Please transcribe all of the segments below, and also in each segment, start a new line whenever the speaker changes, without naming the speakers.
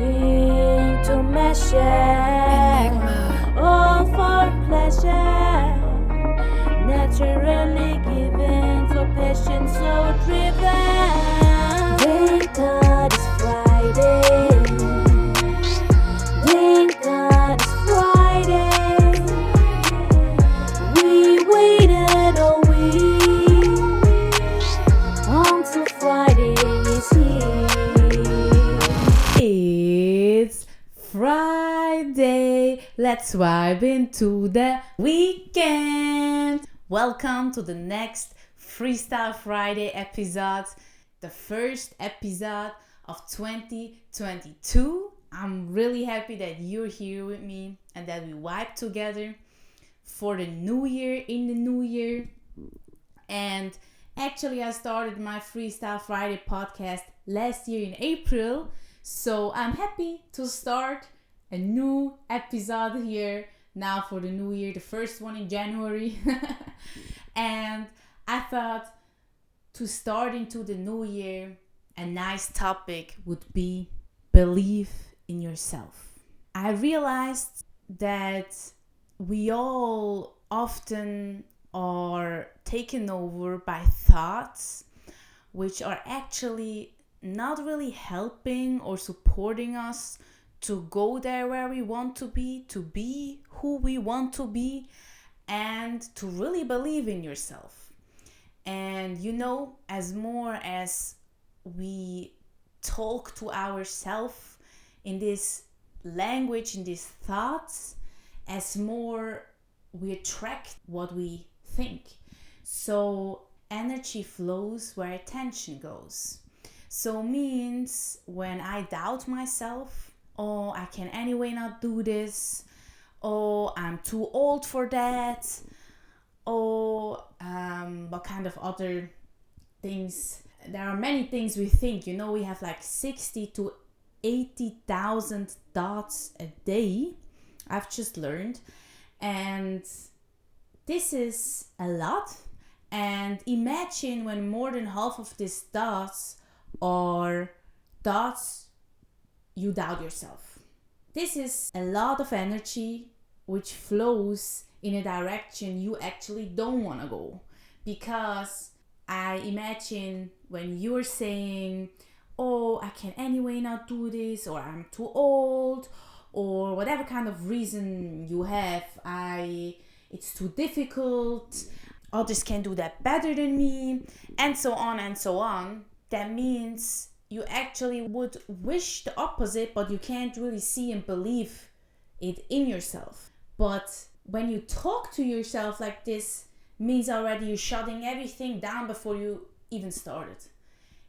nothing to measure, all for pleasure, naturally given for passion so driven. Thank God it's Friday. Thank God it's Friday. We waited all week until Friday is here.
It's Friday. Let's vibe into the weekend. Welcome to the next Freestyle Friday episode, the first episode of 2022. I'm really happy that you're here with me and that we vibe together for the new year, in the new year. And actually, I started my Freestyle Friday podcast last year in April. So I'm happy to start a new episode here now for the new year, the first one in January. And I thought to start into the new year, a nice topic would be believe in yourself. I realized that we all often are taken over by thoughts which are actually not really helping or supporting us to go there where we want to be who we want to be, and to really believe in yourself. And as more as we talk to ourselves in this language, in these thoughts, as more we attract what we think. So energy flows where attention goes. So means when I doubt myself, oh, I can anyway not do this, oh, I'm too old for that, oh, what kind of other things. There are many things we think, we have like 60 to 80,000 thoughts a day, I've just learned. And this is a lot. And imagine when more than half of these thoughts are thoughts you doubt yourself. This is a lot of energy which flows in a direction you actually don't want to go. Because I imagine when you're saying, oh, I can anyway not do this, or I'm too old, or whatever kind of reason you have, it's too difficult, others can do that better than me, and so on and so on. That means you actually would wish the opposite, but you can't really see and believe it in yourself. But when you talk to yourself like this, means already you're shutting everything down before you even started.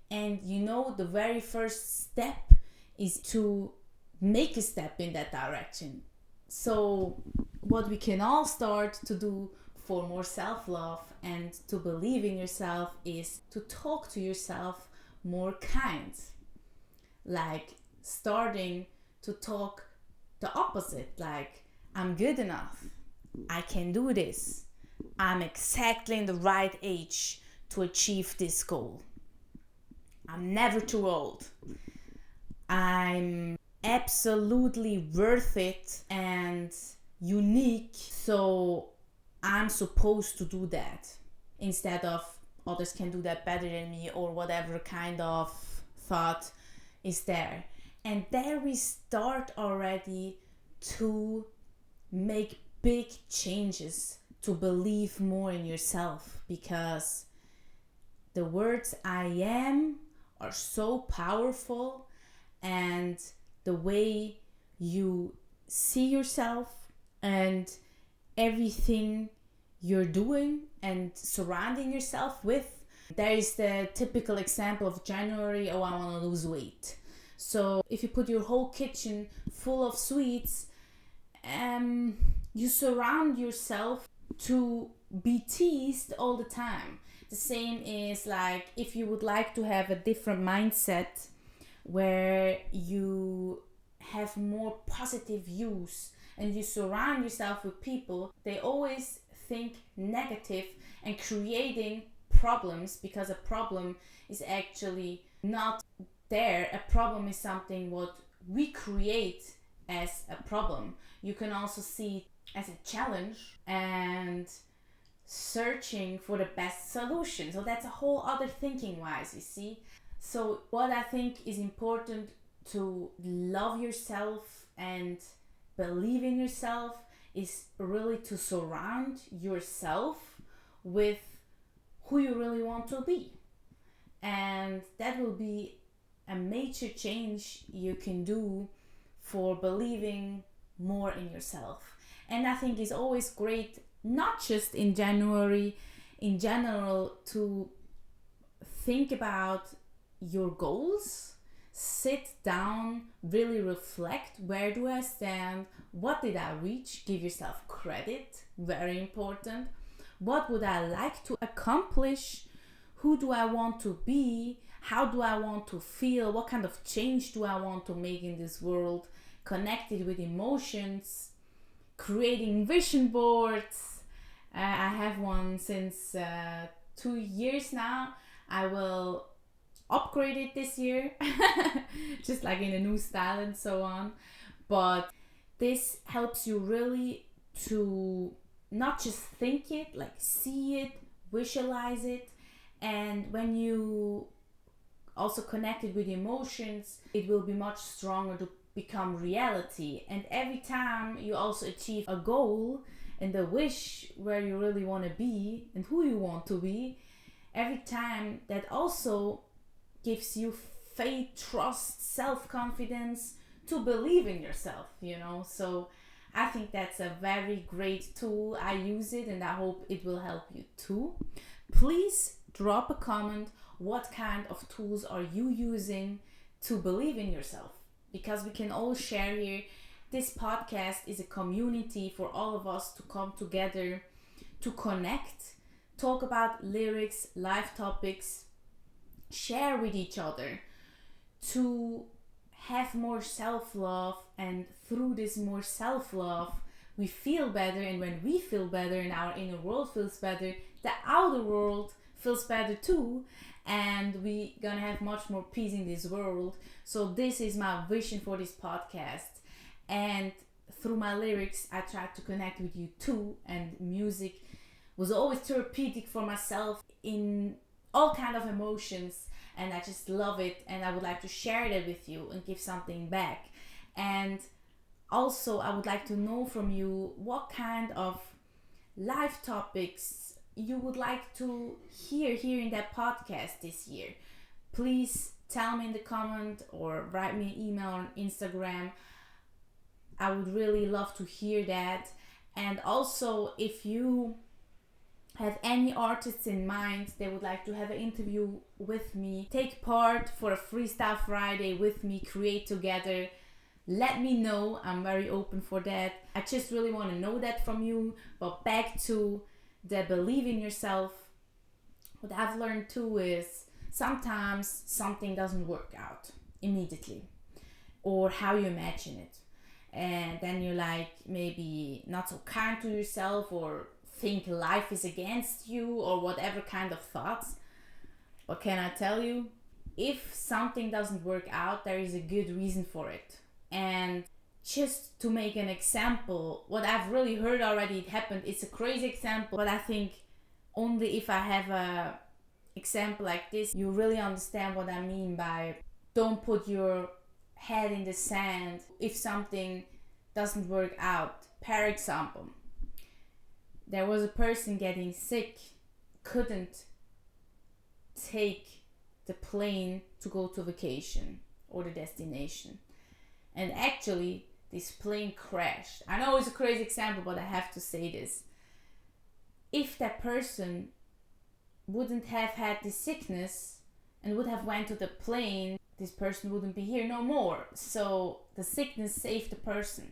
And the very first step is to make a step in that direction. So what we can all start to do for more self-love and to believe in yourself is to talk to yourself more kind. Like starting to talk the opposite, like I'm good enough, I can do this, I'm exactly in the right age to achieve this goal, I'm never too old, I'm absolutely worth it and unique, so I'm supposed to do that, instead of others can do that better than me, or whatever kind of thought is there. And there we start already to make big changes, to believe more in yourself, because the words I am are so powerful, and the way you see yourself and everything you're doing and surrounding yourself with. There is the typical example of January, oh, I want to lose weight. So if you put your whole kitchen full of sweets, you surround yourself to be teased all the time. The same is like if you would like to have a different mindset where you have more positive views and you surround yourself with people, they always think negative and creating problems, because a problem is actually not there. A problem is something what we create as a problem. You can also see it as a challenge and searching for the best solution. So that's a whole other thinking wise, you see. So what I think is important, to love yourself and believe in yourself, is really to surround yourself with who you really want to be. And that will be a major change you can do for believing more in yourself. And I think it's always great, not just in January, in general, to think about your goals, sit down, really reflect, where do I stand, what did I reach, give yourself credit, very important. What would I like to accomplish? Who do I want to be? How do I want to feel? What kind of change do I want to make in this world? Connected with emotions, creating vision boards. I have one since 2 years now. I will upgrade it this year, just like in a new style and so on. But this helps you really to not just think it, like see it, visualize it. And when you also connect it with emotions, it will be much stronger to become reality. And every time you also achieve a goal and a wish where you really want to be and who you want to be, every time that also gives you faith, trust, self-confidence to believe in yourself, you know. So I think that's a very great tool. I use it and I hope it will help you too. Please drop a comment. What kind of tools are you using to believe in yourself? Because we can all share here. This podcast is a community for all of us to come together, to connect, talk about lyrics, life topics, share with each other, to have more self-love. And through this more self-love, we feel better. And when we feel better and our inner world feels better, the outer world feels better too. And we gonna have much more peace in this world. So this is my vision for this podcast. And through my lyrics, I try to connect with you too. And music was always therapeutic for myself in all kind of emotions. And I just love it. And I would like to share that with you and give something back. And also, I would like to know from you what kind of life topics you would like to hear here in that podcast this year. Please tell me in the comment or write me an email on Instagram. I would really love to hear that. And also, if you have any artists in mind they would like to have an interview with me, take part for a Freestyle Friday with me, create together, let me know. I'm very open for that. I just really want to know that from you. But back to the believe in yourself. What I've learned too is sometimes something doesn't work out immediately or how you imagine it. And then you're like maybe not so kind to yourself or think life is against you or whatever kind of thoughts. But can I tell you, if something doesn't work out, there is a good reason for it. And just to make an example, what I've really heard already it happened, it's a crazy example, but I think only if I have a example like this, you really understand what I mean by don't put your head in the sand if something doesn't work out. Per example, there was a person getting sick, couldn't take the plane to go to vacation or the destination. And actually, this plane crashed. I know it's a crazy example, but I have to say this. If that person wouldn't have had this sickness and would have went to the plane, this person wouldn't be here no more. So the sickness saved the person.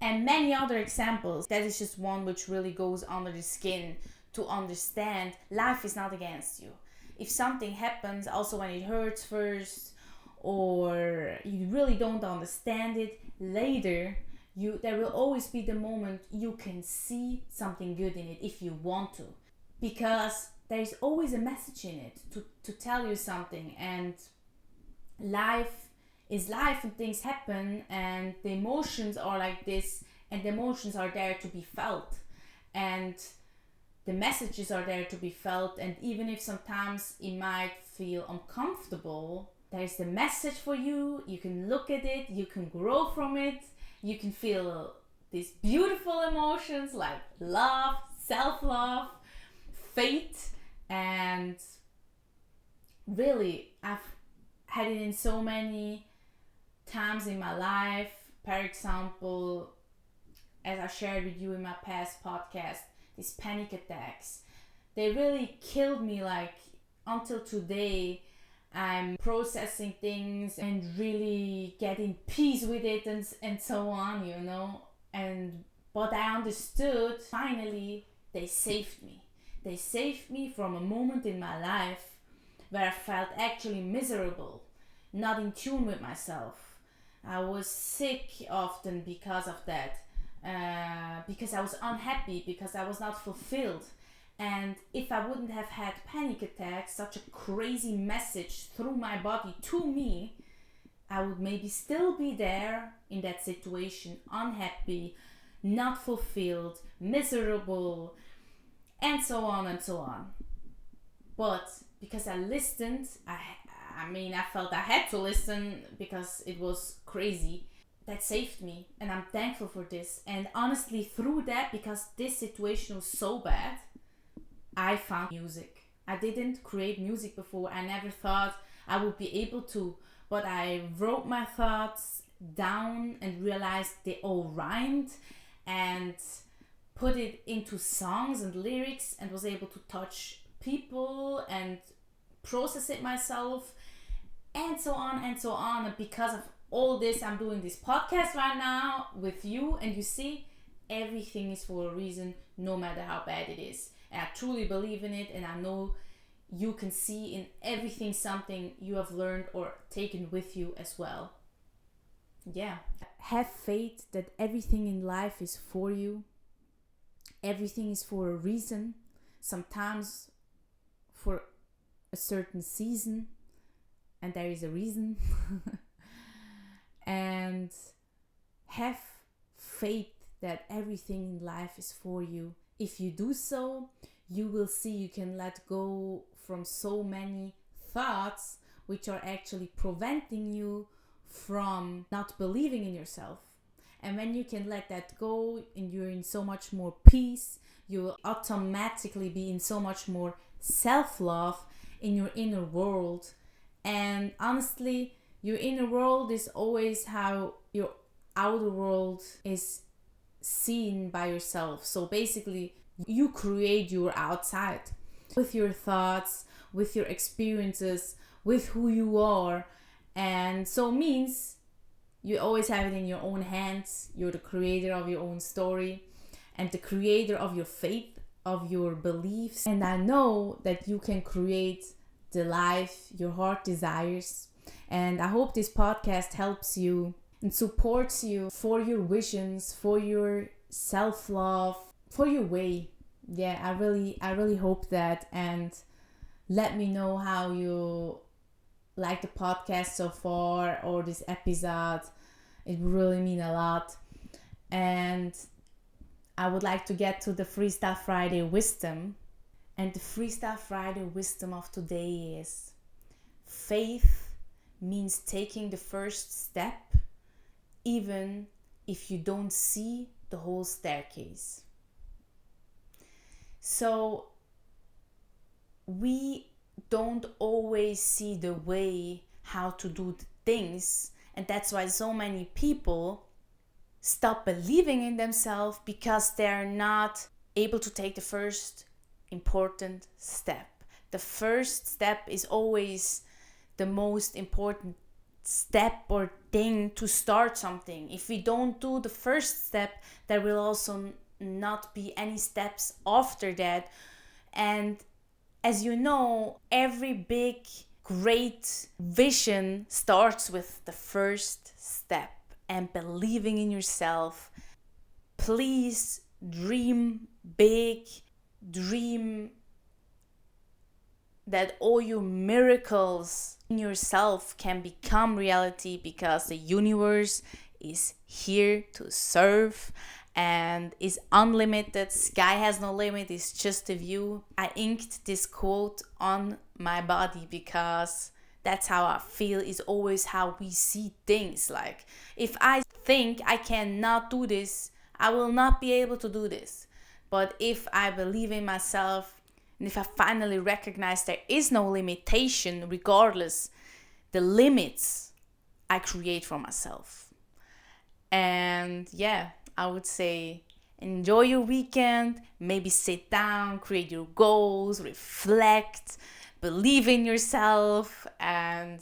And many other examples. That is just one which really goes under the skin to understand life is not against you. If something happens, also when it hurts first, or you really don't understand it later, there will always be the moment you can see something good in it if you want to, because there's always a message in it to tell you something. And life is life and things happen and the emotions are like this, and the emotions are there to be felt, and the messages are there to be felt. And even if sometimes it might feel uncomfortable, there's the message for you. You can look at it, you can grow from it, you can feel these beautiful emotions like love, self-love, faith. And really, I've had it in so many times in my life. For example, as I shared with you in my past podcast, these panic attacks, they really killed me. Like, until today, I'm processing things and really getting peace with it, and so on, you know. And but I understood finally, they saved me. They saved me from a moment in my life where I felt actually miserable, not in tune with myself. I was sick often because of that, because I was unhappy, because I was not fulfilled. And if I wouldn't have had panic attacks, such a crazy message through my body to me, I would maybe still be there in that situation, unhappy, not fulfilled, miserable, and so on and so on. But because I listened, I felt I had to listen because it was crazy. That saved me, and I'm thankful for this. And honestly, through that, because this situation was so bad, I found music. I didn't create music before. I never thought I would be able to, but I wrote my thoughts down and realized they all rhymed, and put it into songs and lyrics, and was able to touch people and process it myself, and so on and so on. And because of all this, I'm doing this podcast right now with you, and you see, everything is for a reason, no matter how bad it is. And I truly believe in it, and I know you can see in everything something you have learned or taken with you as well. Yeah. Have faith that everything in life is for you. Everything is for a reason. Sometimes for a certain season, and there is a reason. And have faith that everything in life is for you. If you do so, you will see you can let go from so many thoughts which are actually preventing you from not believing in yourself. And when you can let that go, and you're in so much more peace, you will automatically be in so much more self-love in your inner world. And honestly, your inner world is always how your outer world is seen by yourself. So basically, you create your outside with your thoughts, with your experiences, with who you are. And so means you always have it in your own hands. You're the creator of your own story, and the creator of your faith, of your beliefs. And I know that you can create the life your heart desires. And I hope this podcast helps you and supports you for your visions, for your self-love, for your way. Yeah, I really hope that. And let me know how you like the podcast so far, or this episode. It would really mean a lot. And I would like to get to the Freestyle Friday wisdom. And the Freestyle Friday wisdom of today is: faith means taking the first step, even if you don't see the whole staircase. So we don't always see the way how to do the things, and that's why so many people stop believing in themselves, because they're not able to take the first important step. The first step is always the most important step or thing to start something. If we don't do the first step, there will also not be any steps after that. And as you know, every big great vision starts with the first step and believing in yourself. Please dream big, dream that all your miracles in yourself can become reality, because the universe is here to serve and is unlimited. Sky has no limit, it's just a view. I inked this quote on my body because that's how I feel, is always how we see things. Like, if I think I cannot do this, I will not be able to do this. But if I believe in myself, and if I finally recognize there is no limitation, regardless the limits I create for myself. And yeah, I would say enjoy your weekend, maybe sit down, create your goals, reflect, believe in yourself, and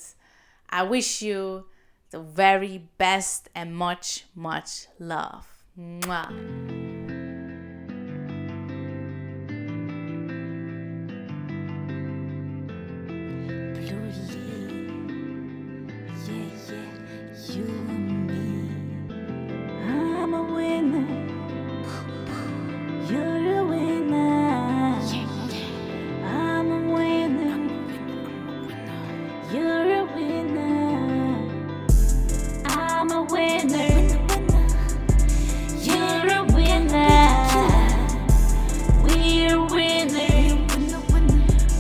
I wish you the very best and much, much love. Mwah.
BlueLee, yeah, you and me. I'm a winner, you're a winner. I'm a winner, you're a winner. I'm a winner, you're a winner. We're winners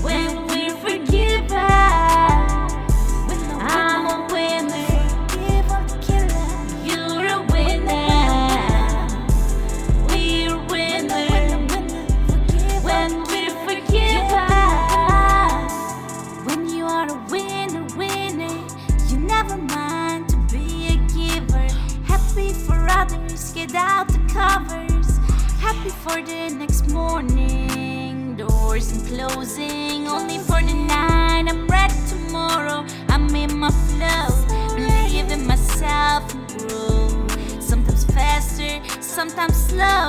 when we're forgiven. I'm a winner, you're a winner. We're winners when we're forgiven. When you are a winner, you never mind to be a giver. Happy for others, get out the covers. Happy for the next morning, doors and closing only for the night. I'm ready tomorrow, I'm in my flow. Believe in myself and grow. Sometimes faster, sometimes slow.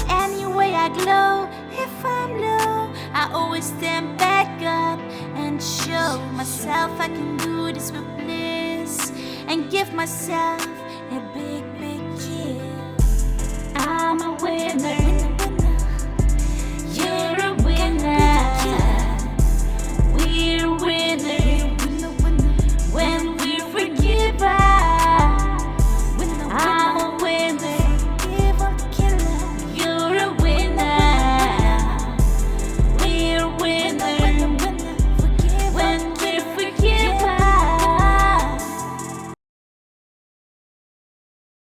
Anyway I glow, if I'm low, I always stand back up and show myself I can do this with bliss, and give myself a big kiss. I'm a winner,